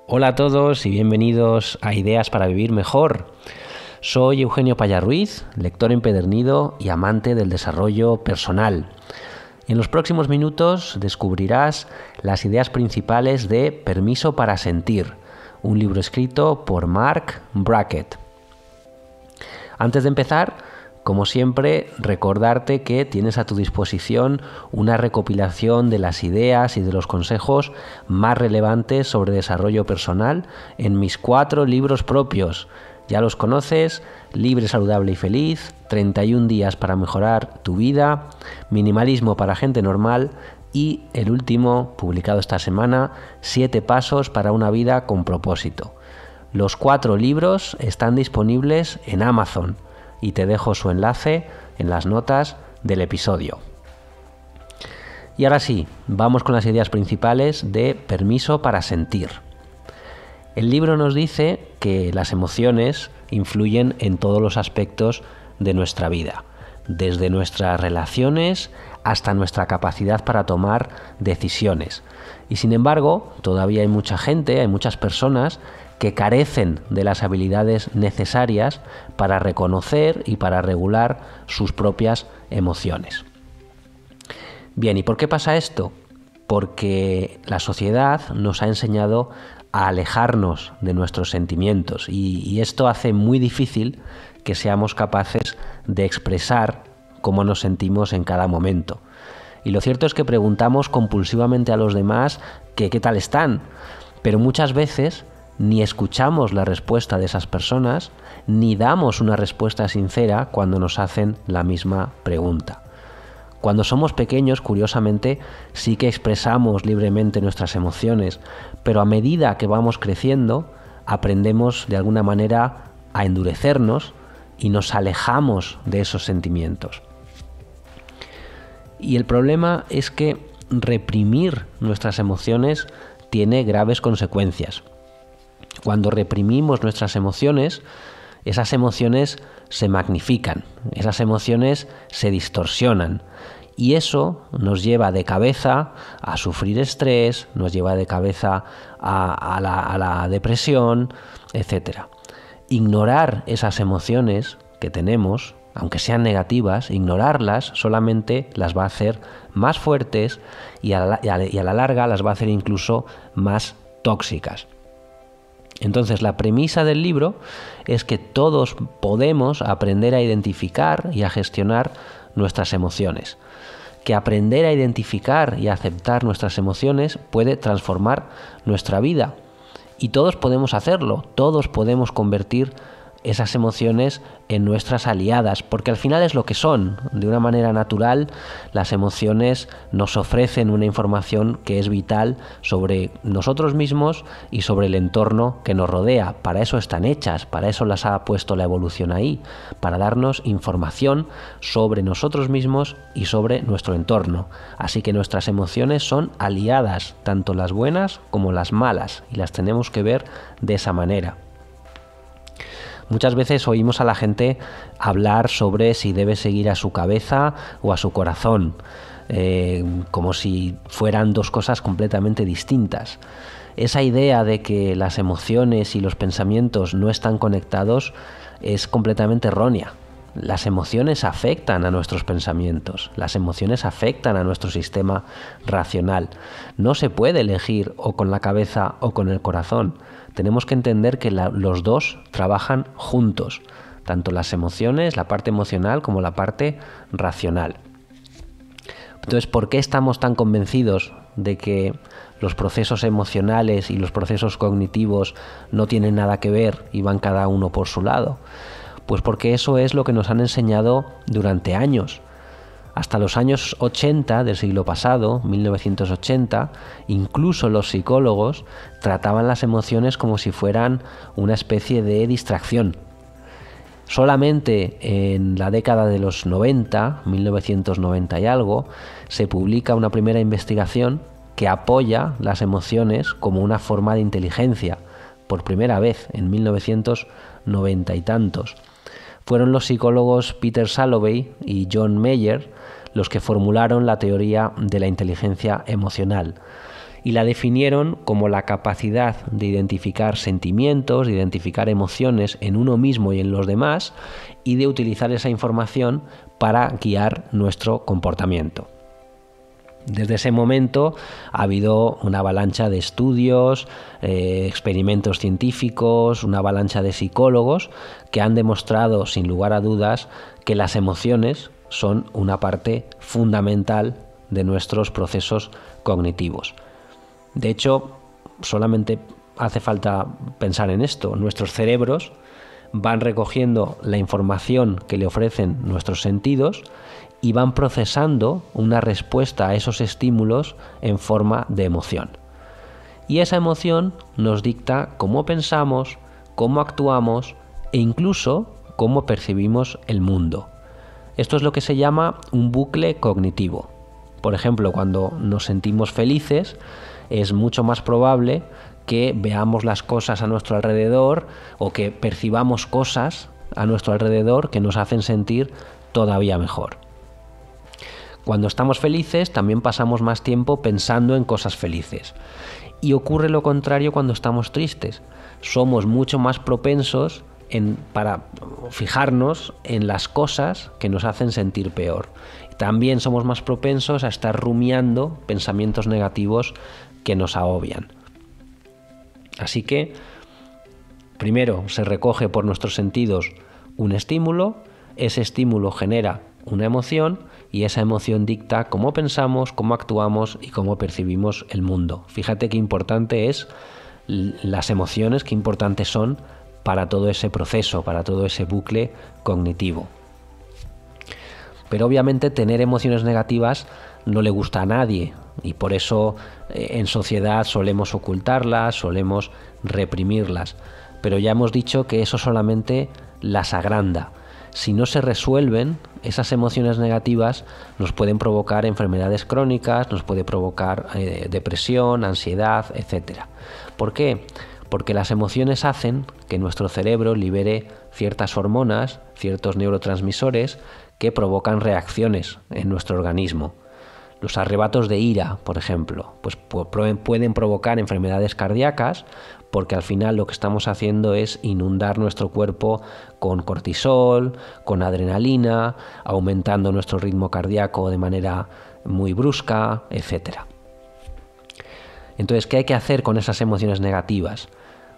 Hola a todos y bienvenidos a Ideas para Vivir Mejor. Soy Eugenio Paya Ruiz, lector empedernido y amante del desarrollo personal. En los próximos minutos descubrirás las ideas principales de Permiso para Sentir, un libro escrito por Marc Brackett. Antes de empezar, como siempre, recordarte que tienes a tu disposición una recopilación de las ideas y de los consejos más relevantes sobre desarrollo personal en mis 4 libros propios. Ya los conoces: Libre, Saludable y Feliz, 31 días para mejorar tu vida, Minimalismo para gente normal y el último, publicado esta semana, 7 pasos para una vida con propósito. Los 4 libros están disponibles en Amazon y te dejo su enlace en las notas del episodio. Y ahora sí, vamos con las ideas principales de Permiso para Sentir. El libro nos dice que las emociones influyen en todos los aspectos de nuestra vida, desde nuestras relaciones hasta nuestra capacidad para tomar decisiones. Y sin embargo, todavía hay muchas personas que carecen de las habilidades necesarias para reconocer y para regular sus propias emociones. Bien, ¿y por qué pasa esto? Porque la sociedad nos ha enseñado a alejarnos de nuestros sentimientos y esto hace muy difícil que seamos capaces de expresar cómo nos sentimos en cada momento. Y lo cierto es que preguntamos compulsivamente a los demás que qué tal están, pero muchas veces ni escuchamos la respuesta de esas personas, ni damos una respuesta sincera cuando nos hacen la misma pregunta. Cuando somos pequeños, curiosamente, sí que expresamos libremente nuestras emociones, pero a medida que vamos creciendo, aprendemos de alguna manera a endurecernos y nos alejamos de esos sentimientos. Y el problema es que reprimir nuestras emociones tiene graves consecuencias. Cuando reprimimos nuestras emociones, esas emociones se magnifican, esas emociones se distorsionan y eso nos lleva de cabeza a sufrir estrés, nos lleva de cabeza a la depresión, etc. Ignorar esas emociones que tenemos, aunque sean negativas, ignorarlas solamente las va a hacer más fuertes y a la larga las va a hacer incluso más tóxicas. Entonces, la premisa del libro es que todos podemos aprender a identificar y a gestionar nuestras emociones. Que aprender a identificar y a aceptar nuestras emociones puede transformar nuestra vida. Y todos podemos hacerlo, todos podemos convertir esas emociones en nuestras aliadas, porque al final es lo que son. De una manera natural, las emociones nos ofrecen una información que es vital sobre nosotros mismos y sobre el entorno que nos rodea. Para eso están hechas, para eso las ha puesto la evolución ahí, para darnos información sobre nosotros mismos y sobre nuestro entorno. Así que nuestras emociones son aliadas, tanto las buenas como las malas, y las tenemos que ver de esa manera. Muchas veces oímos a la gente hablar sobre si debe seguir a su cabeza o a su corazón, como si fueran dos cosas completamente distintas. Esa idea de que las emociones y los pensamientos no están conectados es completamente errónea. Las emociones afectan a nuestros pensamientos, las emociones afectan a nuestro sistema racional. No se puede elegir o con la cabeza o con el corazón. Tenemos que entender que los dos trabajan juntos, tanto las emociones, la parte emocional, como la parte racional. Entonces, ¿por qué estamos tan convencidos de que los procesos emocionales y los procesos cognitivos no tienen nada que ver y van cada uno por su lado? Pues porque eso es lo que nos han enseñado durante años. Hasta los años 80 del siglo pasado, 1980, incluso los psicólogos trataban las emociones como si fueran una especie de distracción. Solamente en la década de los 90, 1990 y algo, se publica una primera investigación que apoya las emociones como una forma de inteligencia, por primera vez en 1990 y tantos. Fueron los psicólogos Peter Salovey y John Mayer los que formularon la teoría de la inteligencia emocional. y la definieron como la capacidad de identificar sentimientos, de identificar emociones en uno mismo y en los demás, y de utilizar esa información para guiar nuestro comportamiento. Desde ese momento ha habido una avalancha de estudios, experimentos científicos, una avalancha de psicólogos que han demostrado sin lugar a dudas que las emociones son una parte fundamental de nuestros procesos cognitivos. De hecho, solamente hace falta pensar en esto. Nuestros cerebros van recogiendo la información que le ofrecen nuestros sentidos y van procesando una respuesta a esos estímulos en forma de emoción. Y esa emoción nos dicta cómo pensamos, cómo actuamos e incluso cómo percibimos el mundo. Esto es lo que se llama un bucle cognitivo. Por ejemplo, cuando nos sentimos felices, es mucho más probable que veamos las cosas a nuestro alrededor o que percibamos cosas a nuestro alrededor que nos hacen sentir todavía mejor. Cuando estamos felices también pasamos más tiempo pensando en cosas felices. Y ocurre lo contrario cuando estamos tristes. Somos mucho más propensos para fijarnos en las cosas que nos hacen sentir peor. También somos más propensos a estar rumiando pensamientos negativos que nos agobian. Así que, primero se recoge por nuestros sentidos un estímulo, ese estímulo genera una emoción y esa emoción dicta cómo pensamos, cómo actuamos y cómo percibimos el mundo. Fíjate qué importante es las emociones, qué importantes son para todo ese proceso, para todo ese bucle cognitivo. Pero obviamente tener emociones negativas no le gusta a nadie y por eso en sociedad solemos ocultarlas, solemos reprimirlas. Pero ya hemos dicho que eso solamente las agranda. Si no se resuelven, esas emociones negativas nos pueden provocar enfermedades crónicas, nos puede provocar depresión, ansiedad, etc. ¿Por qué? Porque las emociones hacen que nuestro cerebro libere ciertas hormonas, ciertos neurotransmisores que provocan reacciones en nuestro organismo. Los arrebatos de ira, por ejemplo, pues pueden provocar enfermedades cardíacas porque al final lo que estamos haciendo es inundar nuestro cuerpo con cortisol, con adrenalina, aumentando nuestro ritmo cardíaco de manera muy brusca, etc. Entonces, ¿qué hay que hacer con esas emociones negativas?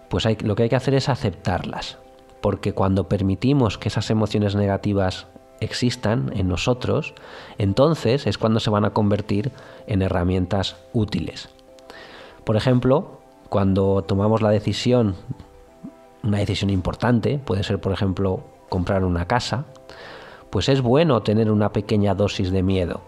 Pues lo que hay que hacer es aceptarlas, porque cuando permitimos que esas emociones negativas existan en nosotros, entonces es cuando se van a convertir en herramientas útiles. Por ejemplo, cuando tomamos una decisión importante, puede ser por ejemplo comprar una casa, pues es bueno tener una pequeña dosis de miedo.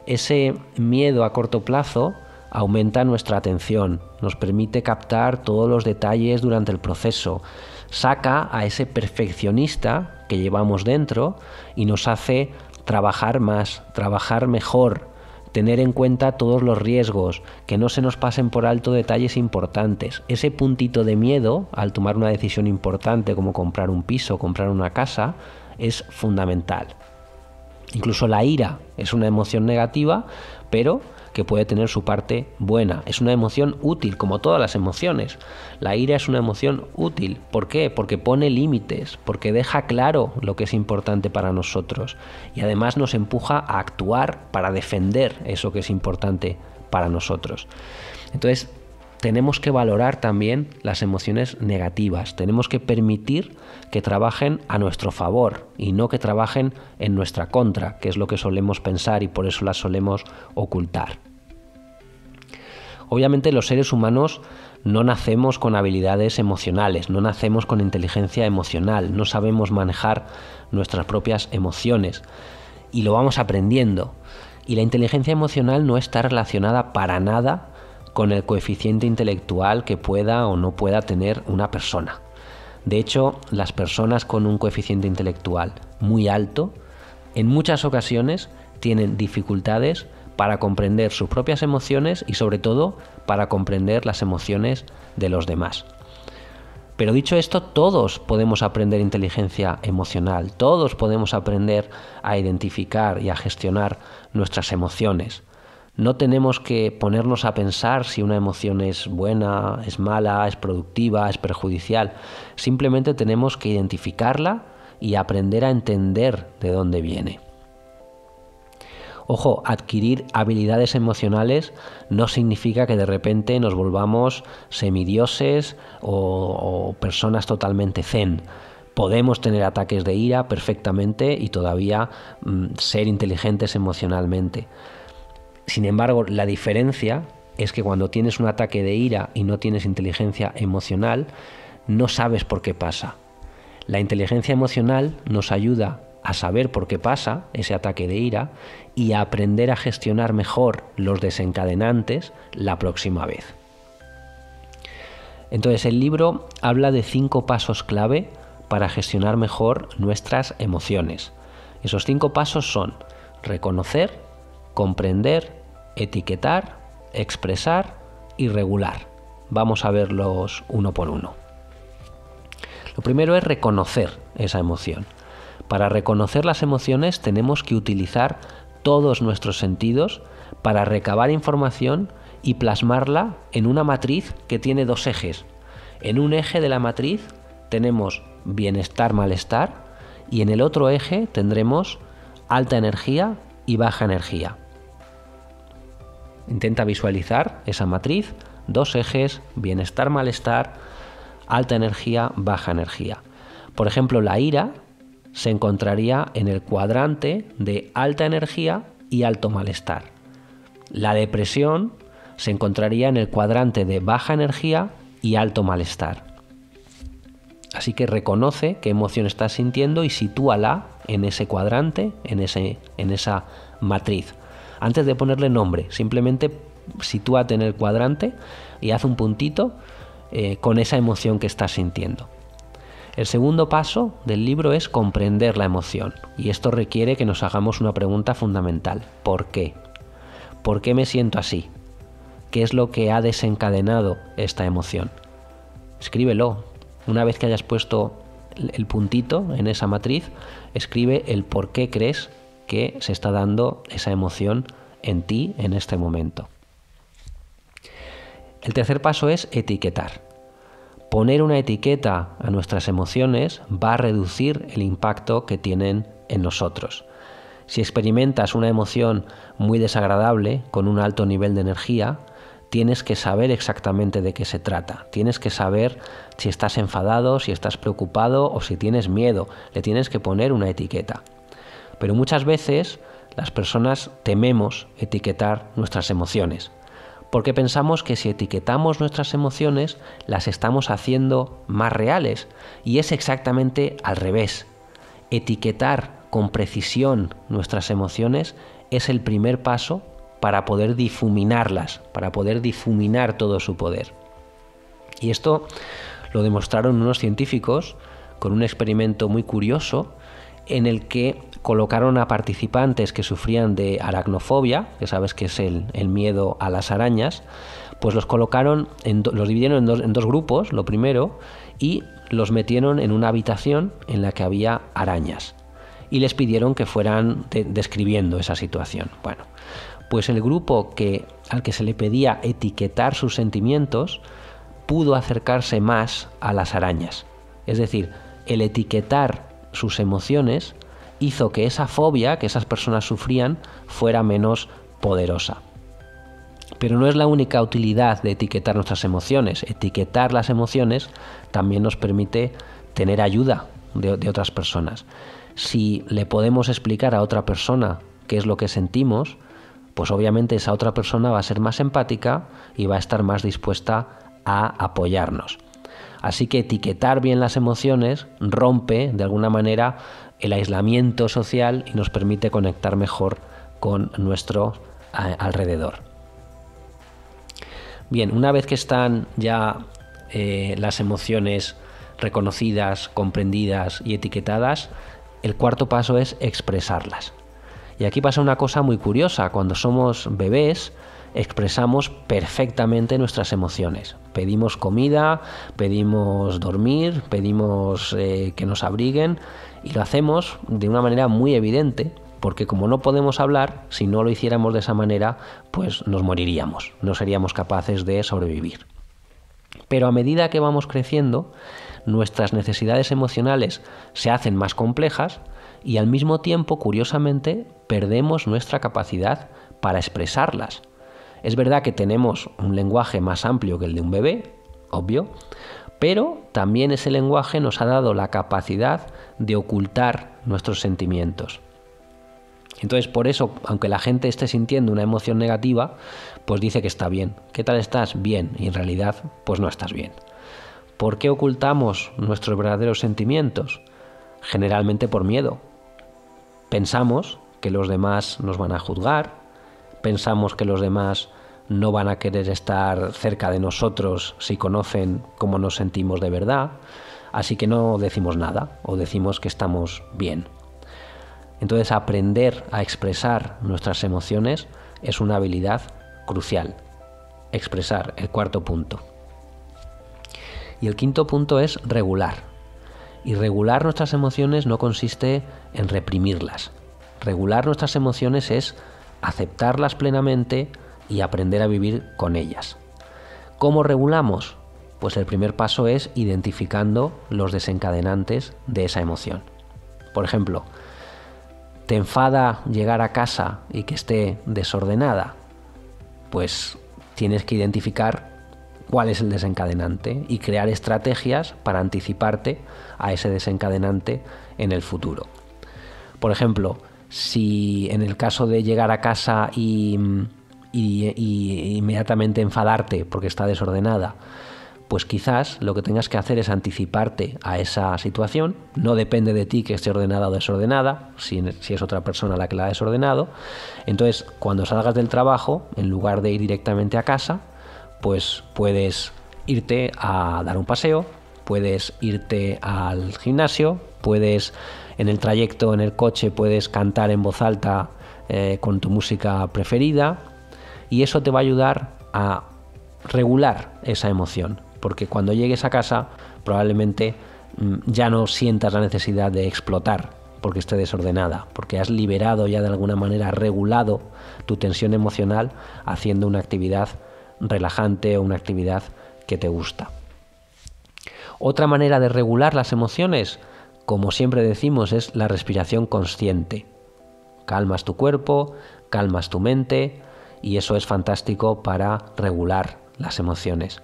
Ese miedo a corto plazo aumenta nuestra atención, nos permite captar todos los detalles durante el proceso, saca a ese perfeccionista que llevamos dentro y nos hace trabajar más, trabajar mejor, tener en cuenta todos los riesgos, que no se nos pasen por alto detalles importantes. Ese puntito de miedo al tomar una decisión importante como comprar un piso, comprar una casa, es fundamental. Incluso la ira es una emoción negativa, pero que puede tener su parte buena. Es una emoción útil, como todas las emociones. La ira es una emoción útil. ¿Por qué? Porque pone límites, porque deja claro lo que es importante para nosotros y además nos empuja a actuar para defender eso que es importante para nosotros. Entonces, tenemos que valorar también las emociones negativas. Tenemos que permitir que trabajen a nuestro favor y no que trabajen en nuestra contra, que es lo que solemos pensar y por eso las solemos ocultar. Obviamente los seres humanos no nacemos con habilidades emocionales, no nacemos con inteligencia emocional, no sabemos manejar nuestras propias emociones y lo vamos aprendiendo. Y la inteligencia emocional no está relacionada para nada con el coeficiente intelectual que pueda o no pueda tener una persona. De hecho, las personas con un coeficiente intelectual muy alto, en muchas ocasiones tienen dificultades para comprender sus propias emociones y sobre todo para comprender las emociones de los demás. Pero dicho esto, todos podemos aprender inteligencia emocional, todos podemos aprender a identificar y a gestionar nuestras emociones. No tenemos que ponernos a pensar si una emoción es buena, es mala, es productiva, es perjudicial. Simplemente tenemos que identificarla y aprender a entender de dónde viene. Ojo, adquirir habilidades emocionales no significa que de repente nos volvamos semidioses o personas totalmente zen. Podemos tener ataques de ira perfectamente y todavía ser inteligentes emocionalmente. Sin embargo, la diferencia es que cuando tienes un ataque de ira y no tienes inteligencia emocional, no sabes por qué pasa. La inteligencia emocional nos ayuda a saber por qué pasa ese ataque de ira y a aprender a gestionar mejor los desencadenantes la próxima vez. Entonces, el libro habla de 5 pasos clave para gestionar mejor nuestras emociones. Esos 5 pasos son reconocer, comprender, etiquetar, expresar y regular. Vamos a verlos uno por uno. Lo primero es reconocer esa emoción. Para reconocer las emociones tenemos que utilizar todos nuestros sentidos para recabar información y plasmarla en una matriz que tiene 2 ejes. En un eje de la matriz tenemos bienestar, malestar, y en el otro eje tendremos alta energía y baja energía. Intenta visualizar esa matriz, 2 ejes, bienestar, malestar, alta energía, baja energía. Por ejemplo, la ira se encontraría en el cuadrante de alta energía y alto malestar. La depresión se encontraría en el cuadrante de baja energía y alto malestar. Así que reconoce qué emoción estás sintiendo y sitúala en ese cuadrante, en esa matriz. Antes de ponerle nombre, simplemente sitúate en el cuadrante y haz un puntito con esa emoción que estás sintiendo. El segundo paso del libro es comprender la emoción, y esto requiere que nos hagamos una pregunta fundamental. ¿Por qué? ¿Por qué me siento así? ¿Qué es lo que ha desencadenado esta emoción? Escríbelo. Una vez que hayas puesto el puntito en esa matriz, escribe el por qué crees que se está dando esa emoción en ti en este momento. El tercer paso es etiquetar. Poner una etiqueta a nuestras emociones va a reducir el impacto que tienen en nosotros. Si experimentas una emoción muy desagradable con un alto nivel de energía, tienes que saber exactamente de qué se trata. Tienes que saber si estás enfadado, si estás preocupado o si tienes miedo. Le tienes que poner una etiqueta. Pero muchas veces las personas tememos etiquetar nuestras emociones, porque pensamos que si etiquetamos nuestras emociones las estamos haciendo más reales, y es exactamente al revés. Etiquetar con precisión nuestras emociones es el primer paso para poder difuminarlas, para poder difuminar todo su poder. Y esto lo demostraron unos científicos con un experimento muy curioso en el que colocaron a participantes que sufrían de aracnofobia, que sabes que es el miedo a las arañas, pues los colocaron, los dividieron en dos grupos, lo primero, y los metieron en una habitación en la que había arañas. Y les pidieron que fueran describiendo esa situación. Bueno, pues el grupo al que se le pedía etiquetar sus sentimientos pudo acercarse más a las arañas. Es decir, el etiquetar sus emociones hizo que esa fobia que esas personas sufrían fuera menos poderosa. Pero no es la única utilidad de etiquetar nuestras emociones. Etiquetar las emociones también nos permite tener ayuda de otras personas. Si le podemos explicar a otra persona qué es lo que sentimos, pues obviamente esa otra persona va a ser más empática y va a estar más dispuesta a apoyarnos. Así que etiquetar bien las emociones rompe de alguna manera el aislamiento social y nos permite conectar mejor con nuestro alrededor. Bien, una vez que están ya las emociones reconocidas, comprendidas y etiquetadas, el cuarto paso es expresarlas. Y aquí pasa una cosa muy curiosa. Cuando somos bebés, expresamos perfectamente nuestras emociones. Pedimos comida, pedimos dormir, pedimos que nos abriguen, y lo hacemos de una manera muy evidente, porque como no podemos hablar, si no lo hiciéramos de esa manera, pues nos moriríamos, no seríamos capaces de sobrevivir. Pero a medida que vamos creciendo, nuestras necesidades emocionales se hacen más complejas y al mismo tiempo, curiosamente, perdemos nuestra capacidad para expresarlas. Es verdad que tenemos un lenguaje más amplio que el de un bebé, obvio, pero también ese lenguaje nos ha dado la capacidad de ocultar nuestros sentimientos. Entonces, por eso, aunque la gente esté sintiendo una emoción negativa, pues dice que está bien. ¿Qué tal estás? Bien. Y en realidad, pues no estás bien. ¿Por qué ocultamos nuestros verdaderos sentimientos? Generalmente por miedo. Pensamos que los demás nos van a juzgar, pensamos que los demás no van a querer estar cerca de nosotros si conocen cómo nos sentimos de verdad, así que no decimos nada o decimos que estamos bien. Entonces, aprender a expresar nuestras emociones es una habilidad crucial. Expresar, el cuarto punto. Y el quinto punto es regular. Y regular nuestras emociones no consiste en reprimirlas. Regular nuestras emociones es aceptarlas plenamente y aprender a vivir con ellas. ¿Cómo regulamos? Pues el primer paso es identificando los desencadenantes de esa emoción. Por ejemplo, ¿te enfada llegar a casa y que esté desordenada? Pues tienes que identificar cuál es el desencadenante y crear estrategias para anticiparte a ese desencadenante en el futuro. Por ejemplo, si en el caso de llegar a casa y inmediatamente enfadarte porque está desordenada, pues quizás lo que tengas que hacer es anticiparte a esa situación. No depende de ti que esté ordenada o desordenada, si es otra persona la que la ha desordenado. Entonces, cuando salgas del trabajo, en lugar de ir directamente a casa, pues puedes irte a dar un paseo, puedes irte al gimnasio, puedes en el trayecto, en el coche, puedes cantar en voz alta con tu música preferida, y eso te va a ayudar a regular esa emoción. Porque cuando llegues a casa probablemente ya no sientas la necesidad de explotar porque esté desordenada, porque has liberado ya de alguna manera, regulado tu tensión emocional haciendo una actividad relajante o una actividad que te gusta. Otra manera de regular las emociones, como siempre decimos, es la respiración consciente. Calmas tu cuerpo, calmas tu mente y eso es fantástico para regular las emociones.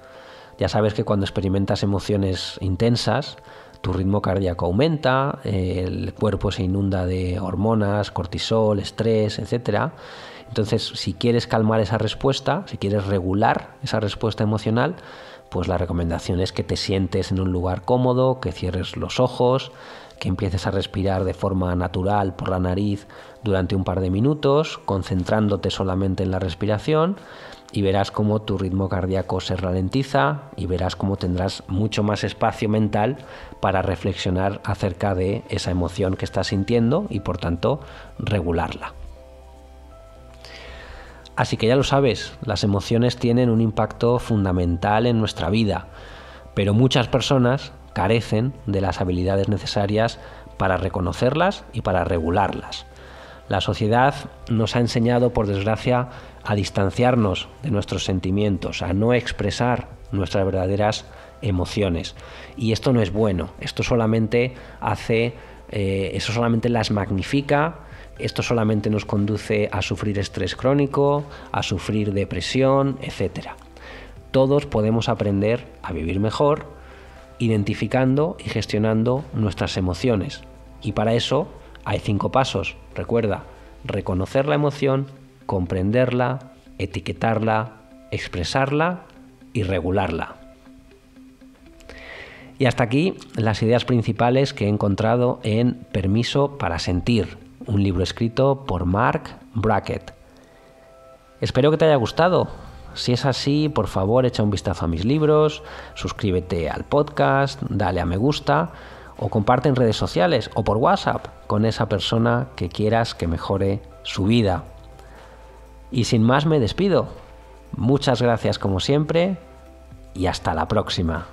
Ya sabes que cuando experimentas emociones intensas, tu ritmo cardíaco aumenta, el cuerpo se inunda de hormonas, cortisol, estrés, etc. Entonces, si quieres calmar esa respuesta, si quieres regular esa respuesta emocional, pues la recomendación es que te sientes en un lugar cómodo, que cierres los ojos, que empieces a respirar de forma natural por la nariz durante un par de minutos, concentrándote solamente en la respiración, y verás cómo tu ritmo cardíaco se ralentiza y verás cómo tendrás mucho más espacio mental para reflexionar acerca de esa emoción que estás sintiendo y por tanto regularla. Así que ya lo sabes, las emociones tienen un impacto fundamental en nuestra vida, pero muchas personas carecen de las habilidades necesarias para reconocerlas y para regularlas. La sociedad nos ha enseñado, por desgracia, a distanciarnos de nuestros sentimientos, a no expresar nuestras verdaderas emociones. Y esto no es bueno, esto solamente las magnifica, esto solamente nos conduce a sufrir estrés crónico, a sufrir depresión, etc. Todos podemos aprender a vivir mejor, identificando y gestionando nuestras emociones. Y para eso hay 5 pasos. Recuerda, reconocer la emoción, comprenderla, etiquetarla, expresarla y regularla. Y hasta aquí las ideas principales que he encontrado en Permiso para sentir, un libro escrito por Marc Brackett. Espero que te haya gustado. Si es así, por favor, echa un vistazo a mis libros, suscríbete al podcast, dale a me gusta o comparte en redes sociales o por WhatsApp con esa persona que quieras que mejore su vida. Y sin más me despido. Muchas gracias como siempre y hasta la próxima.